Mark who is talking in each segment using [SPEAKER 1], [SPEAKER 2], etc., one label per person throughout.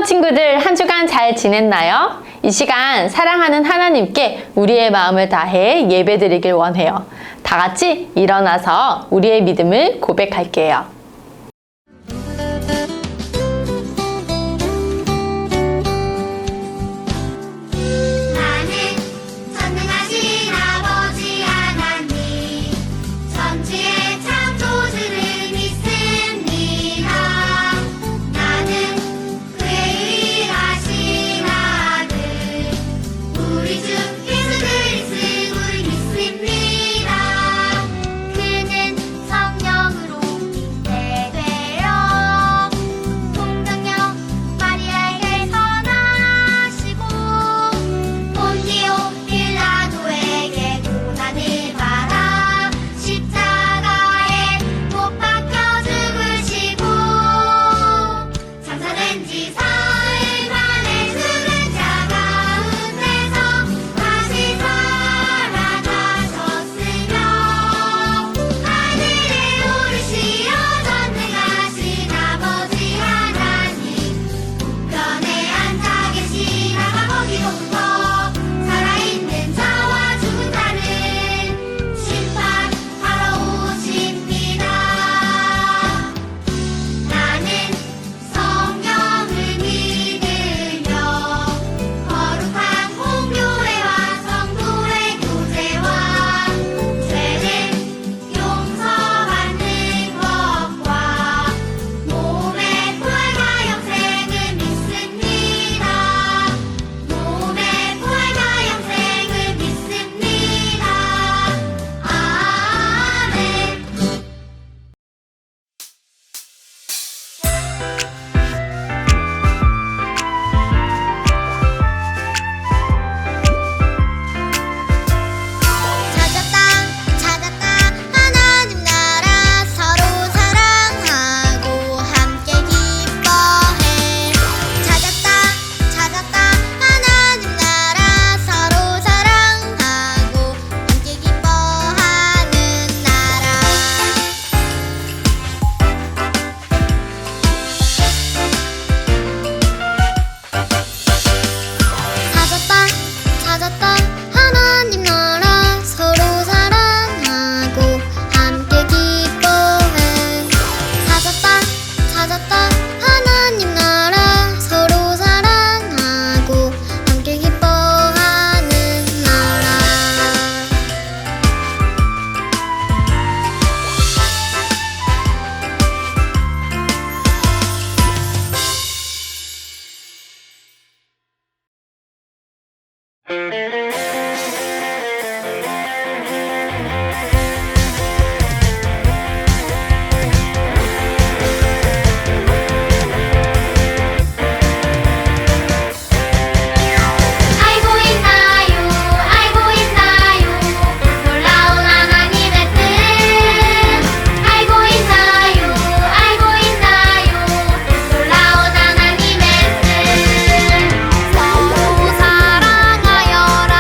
[SPEAKER 1] 친구들, 한 주간 잘 지냈나요? 이 시간 사랑하는 하나님께 우리의 마음을 다해 예배드리길 원해요. 다 같이 일어나서 우리의 믿음을 고백할게요.
[SPEAKER 2] 서로 사랑하여라.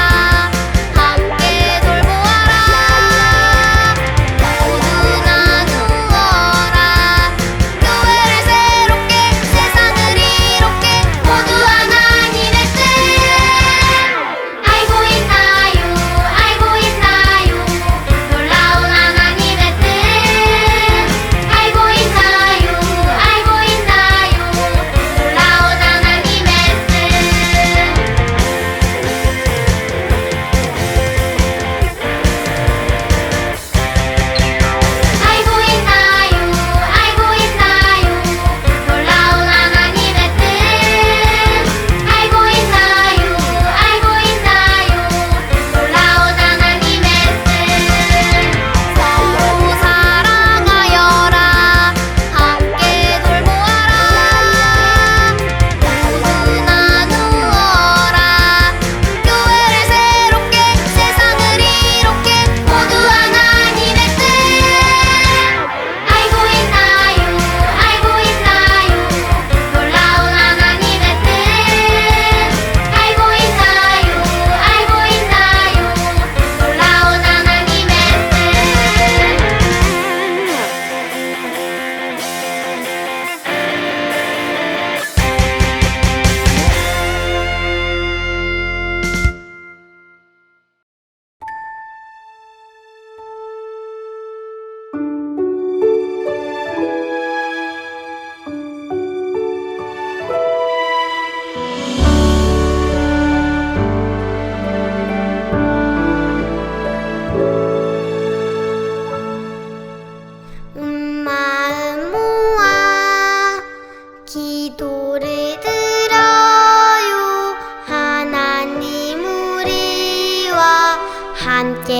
[SPEAKER 2] 함께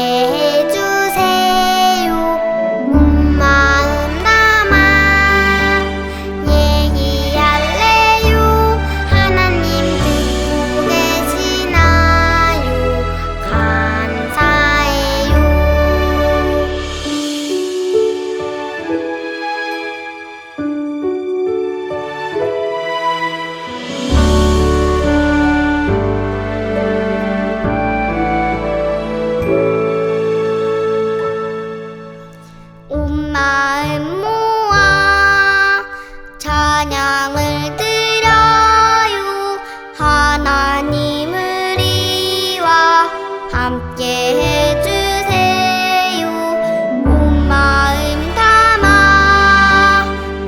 [SPEAKER 2] 해주세요. 온 마음 담아 얘기할래요. 하나님 듣고 계시나요? 감사해요. 온 마음 모아 찬양을 드려요. 하나님 우리와 함께 해주세요. 온 마음 담아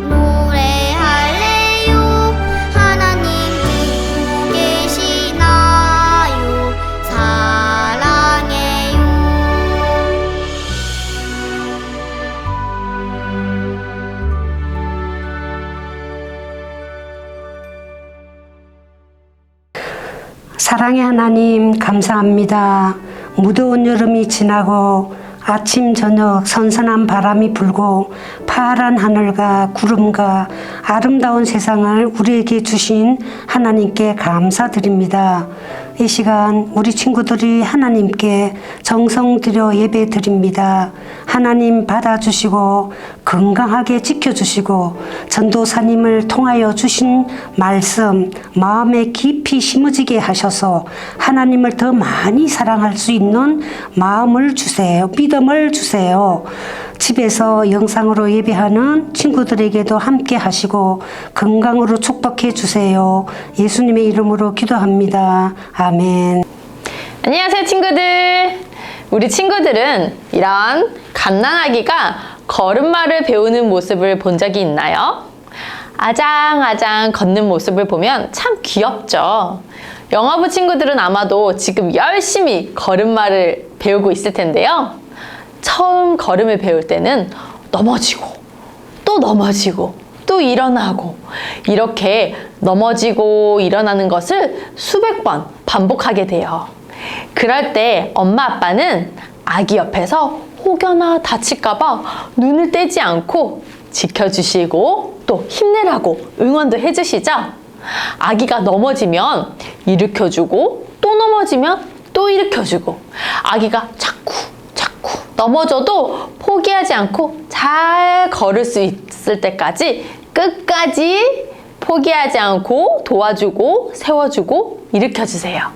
[SPEAKER 2] 노래할래요. 하나님 듣고 계시나요? 사랑해요.
[SPEAKER 3] 사랑의 하나님 감사합니다. 무더운 여름이 지나고 아침 저녁 선선한 바람이 불고 파란 하늘과 구름과 아름다운 세상을 우리에게 주신 하나님께 감사드립니다. 이 시간 우리 친구들이 하나님께 정성 들여 예배 드립니다. 하나님 받아주시고 건강하게 지켜주시고 전도사님을 통하여 주신 말씀 마음에 깊이 심어지게 하셔서 하나님을 더 많이 사랑할 수 있는 마음을 주세요. 믿음을 주세요. 집에서 영상으로 예배하는 친구들에게도 함께 하시고 건강으로 축복해 주세요. 예수님의 이름으로 기도합니다. 아멘.
[SPEAKER 1] 안녕하세요, 친구들. 우리 친구들은 이런 갓난아기가 걸음마를 배우는 모습을 본 적이 있나요? 아장아장 걷는 모습을 보면 참 귀엽죠. 영어부 친구들은 아마도 지금 열심히 걸음마를 배우고 있을 텐데요. 처음 걸음을 배울 때는 넘어지고 또 일어나고 이렇게 넘어지고 일어나는 것을 수백 번 반복하게 돼요. 그럴 때 엄마 아빠는 아기 옆에서 혹여나 다칠까봐 눈을 떼지 않고 지켜주시고 또 힘내라고 응원도 해주시죠. 아기가 넘어지면 일으켜주고 또 넘어지면 또 일으켜주고 아기가 자꾸 넘어져도 포기하지 않고 잘 걸을 수 있을 때까지 끝까지 포기하지 않고 도와주고 세워주고 일으켜주세요.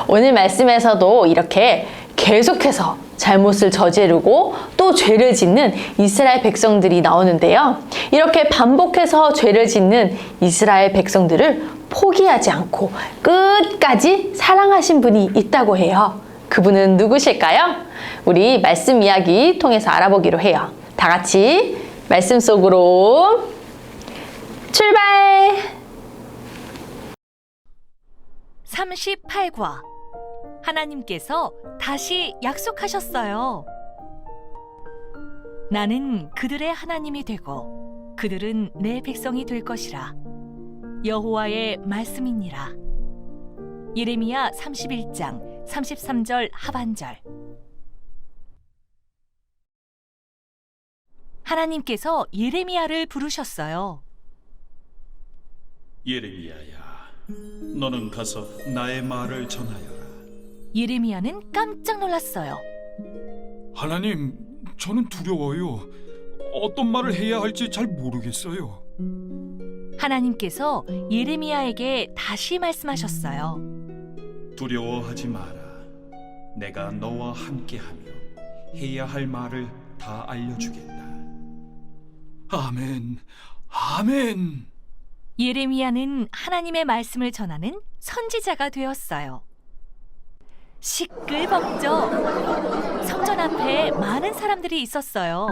[SPEAKER 1] 오늘 말씀에서도 이렇게 계속해서 잘못을 저지르고 또 죄를 짓는 이스라엘 백성들이 나오는데요. 이렇게 반복해서 죄를 짓는 이스라엘 백성들을 포기하지 않고 끝까지 사랑하신 분이 있다고 해요. 그분은 누구실까요? 우리 말씀 이야기 통해서 알아보기로 해요. 다 같이 말씀 속으로 출발!
[SPEAKER 4] 38과 하나님께서 다시 약속하셨어요. 나는 그들의 하나님이 되고 그들은 내 백성이 될 것이라. 여호와의 말씀이니라. 예레미야 31장 33절 하반절. 하나님께서 예레미야를 부르셨어요.
[SPEAKER 5] 예레미야야, 너는 가서 나의 말을 전하여라.
[SPEAKER 4] 예레미야는 깜짝 놀랐어요.
[SPEAKER 5] 하나님, 저는 두려워요. 어떤 말을 해야 할지 잘 모르겠어요.
[SPEAKER 4] 하나님께서 예레미야에게 다시 말씀하셨어요.
[SPEAKER 5] 두려워하지 마라. 내가 너와 함께하며 해야 할 말을 다 알려주겠다. 아멘, 아멘.
[SPEAKER 4] 예레미야는 하나님의 말씀을 전하는 선지자가 되었어요. 시끌벅적 성전 앞에 많은 사람들이 있었어요.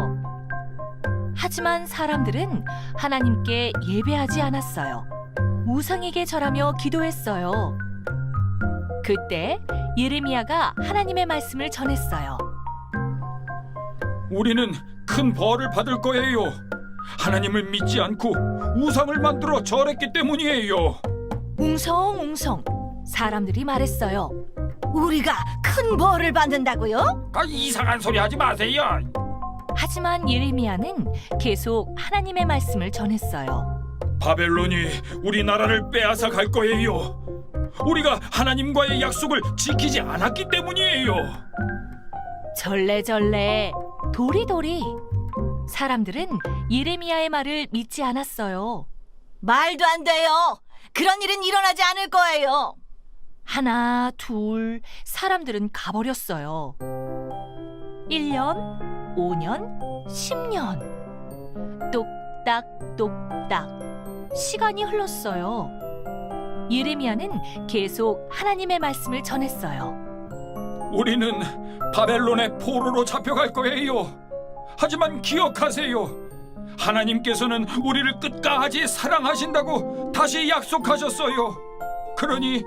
[SPEAKER 4] 하지만 사람들은 하나님께 예배하지 않았어요. 우상에게 절하며 기도했어요. 그때 예레미야가 하나님의 말씀을 전했어요.
[SPEAKER 5] 우리는 큰 벌을 받을 거예요. 하나님을 믿지 않고 우상을 만들어 절했기 때문이에요.
[SPEAKER 4] 웅성웅성 사람들이 말했어요.
[SPEAKER 6] 우리가 큰 벌을 받는다고요?
[SPEAKER 5] 이상한 소리 하지 마세요.
[SPEAKER 4] 하지만 예레미야는 계속 하나님의 말씀을 전했어요.
[SPEAKER 5] 바벨론이 우리나라를 빼앗아 갈 거예요. 우리가 하나님과의 약속을 지키지 않았기 때문이에요.
[SPEAKER 4] 절레절레, 도리도리. 사람들은 예레미야의 말을 믿지 않았어요.
[SPEAKER 6] 말도 안 돼요. 그런 일은 일어나지 않을 거예요.
[SPEAKER 4] 하나, 둘, 사람들은 가버렸어요. 1년, 5년, 10년. 똑딱똑딱. 시간이 흘렀어요. 예레미야는 계속 하나님의 말씀을 전했어요.
[SPEAKER 5] 우리는 바벨론의 포로로 잡혀갈 거예요. 하지만 기억하세요. 하나님께서는 우리를 끝까지 사랑하신다고 다시 약속하셨어요. 그러니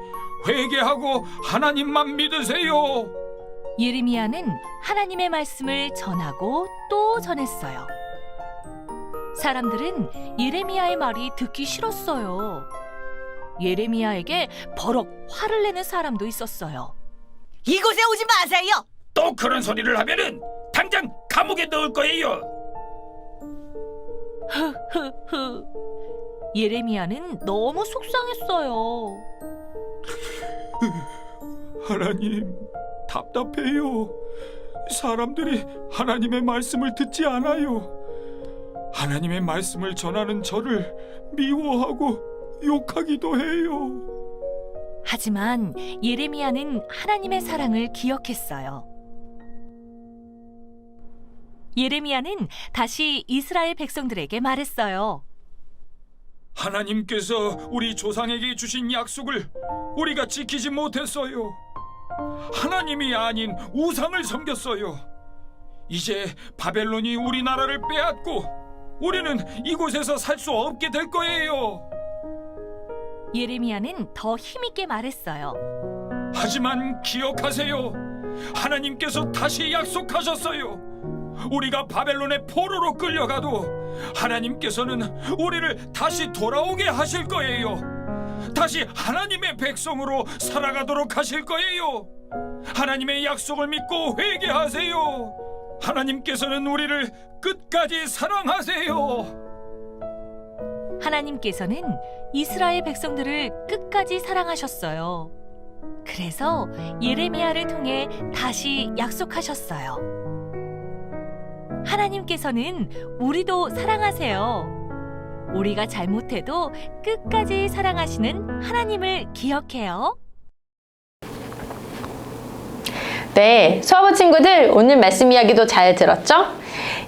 [SPEAKER 5] 회개하고 하나님만 믿으세요.
[SPEAKER 4] 예레미야는 하나님의 말씀을 전하고 또 전했어요. 사람들은 예레미야의 말이 듣기 싫었어요. 예레미야에게 버럭 화를 내는 사람도 있었어요.
[SPEAKER 6] 이곳에 오지 마세요.
[SPEAKER 5] 또 그런 소리를 하면은 당장 감옥에 넣을 거예요.
[SPEAKER 4] 흐흐흐. 예레미야는 너무 속상했어요.
[SPEAKER 5] 하나님, 답답해요. 사람들이 하나님의 말씀을 듣지 않아요. 하나님의 말씀을 전하는 저를 미워하고 욕하기도 해요.
[SPEAKER 4] 하지만 예레미야는 하나님의 사랑을 기억했어요. 예레미야는 다시 이스라엘 백성들에게 말했어요.
[SPEAKER 5] 하나님께서 우리 조상에게 주신 약속을 우리가 지키지 못했어요. 하나님이 아닌 우상을 섬겼어요. 이제 바벨론이 우리나라를 빼앗고 우리는 이곳에서 살 수 없게 될 거예요.
[SPEAKER 4] 예레미야는 더 힘있게 말했어요.
[SPEAKER 5] 하지만 기억하세요. 하나님께서 다시 약속하셨어요. 우리가 바벨론의 포로로 끌려가도 하나님께서는 우리를 다시 돌아오게 하실 거예요. 다시 하나님의 백성으로 살아가도록 하실 거예요. 하나님의 약속을 믿고 회개하세요. 하나님께서는 우리를 끝까지 사랑하세요.
[SPEAKER 4] 하나님께서는 이스라엘 백성들을 끝까지 사랑하셨어요. 그래서 예레미야를 통해 다시 약속하셨어요. 하나님께서는 우리도 사랑하세요. 우리가 잘못해도 끝까지 사랑하시는 하나님을 기억해요.
[SPEAKER 1] 네, 수아부 친구들 오늘 말씀 이야기도 잘 들었죠?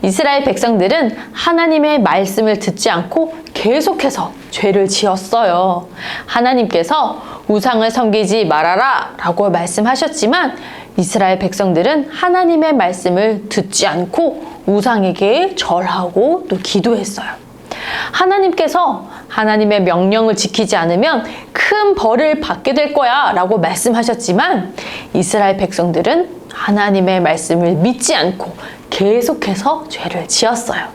[SPEAKER 1] 이스라엘 백성들은 하나님의 말씀을 듣지 않고 계속해서 죄를 지었어요. 하나님께서 우상을 섬기지 말아라 라고 말씀하셨지만 이스라엘 백성들은 하나님의 말씀을 듣지 않고 우상에게 절하고 또 기도했어요. 하나님께서 하나님의 명령을 지키지 않으면 큰 벌을 받게 될 거야 라고 말씀하셨지만 이스라엘 백성들은 하나님의 말씀을 믿지 않고 계속해서 죄를 지었어요.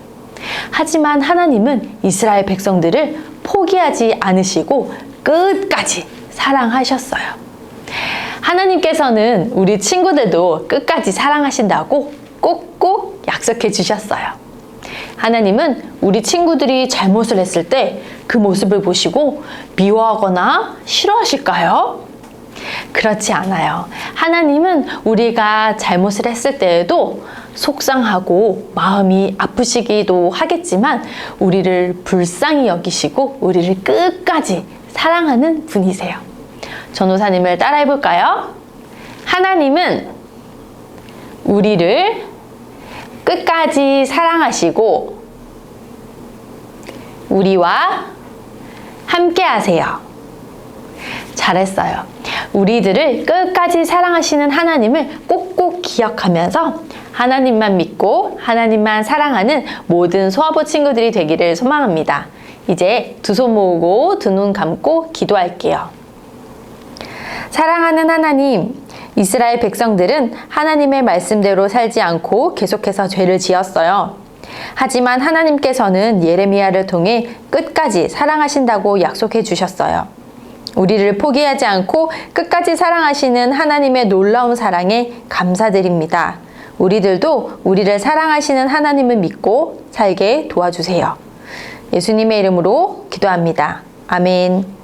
[SPEAKER 1] 하지만 하나님은 이스라엘 백성들을 포기하지 않으시고 끝까지 사랑하셨어요. 하나님께서는 우리 친구들도 끝까지 사랑하신다고 꼭꼭 약속해 주셨어요. 하나님은 우리 친구들이 잘못을 했을 때 그 모습을 보시고 미워하거나 싫어하실까요? 그렇지 않아요. 하나님은 우리가 잘못을 했을 때에도 속상하고 마음이 아프시기도 하겠지만 우리를 불쌍히 여기시고 우리를 끝까지 사랑하는 분이세요. 전도사님을 따라해 볼까요? 하나님은 우리를 끝까지 사랑하시고 우리와 함께 하세요. 잘했어요. 우리들을 끝까지 사랑하시는 하나님을 꼭꼭 기억하면서 하나님만 믿고 하나님만 사랑하는 모든 소아부 친구들이 되기를 소망합니다. 이제 두 손 모으고 두 눈 감고 기도할게요. 사랑하는 하나님, 이스라엘 백성들은 하나님의 말씀대로 살지 않고 계속해서 죄를 지었어요. 하지만 하나님께서는 예레미야를 통해 끝까지 사랑하신다고 약속해 주셨어요. 우리를 포기하지 않고 끝까지 사랑하시는 하나님의 놀라운 사랑에 감사드립니다. 우리들도 우리를 사랑하시는 하나님을 믿고 살게 도와주세요. 예수님의 이름으로 기도합니다. 아멘.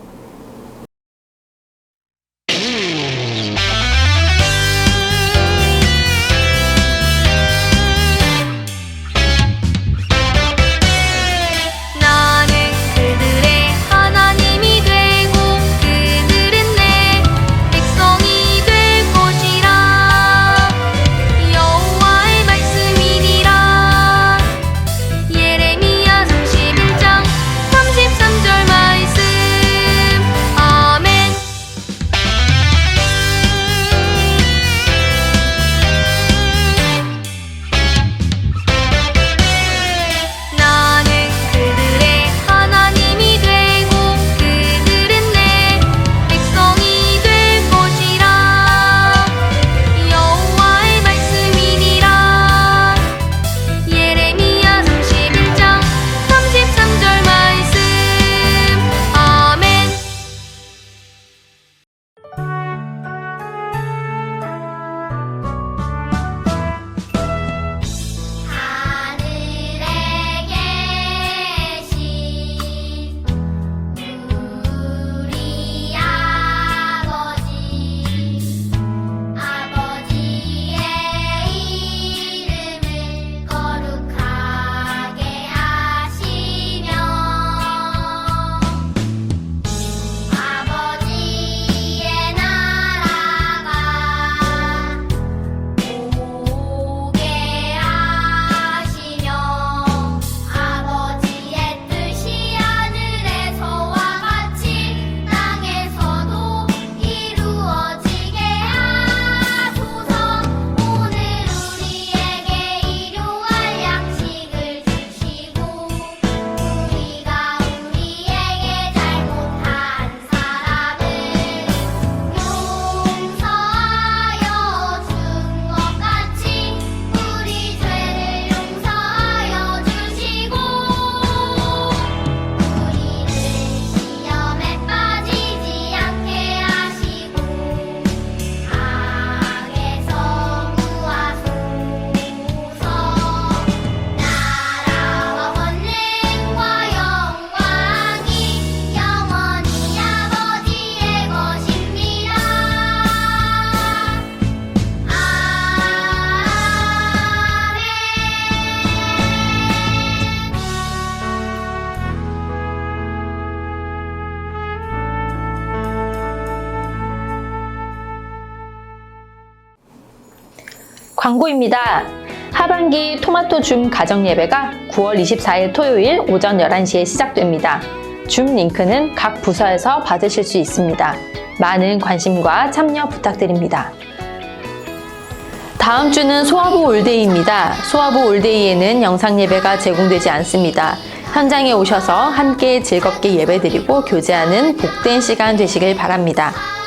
[SPEAKER 1] 광고입니다. 하반기 토마토 줌 가정 예배가 9월 24일 토요일 오전 11시에 시작됩니다. 줌 링크는 각 부서에서 받으실 수 있습니다. 많은 관심과 참여 부탁드립니다. 다음 주는 소아부 올데이입니다. 소아부 올데이에는 영상 예배가 제공되지 않습니다. 현장에 오셔서 함께 즐겁게 예배드리고 교제하는 복된 시간 되시길 바랍니다.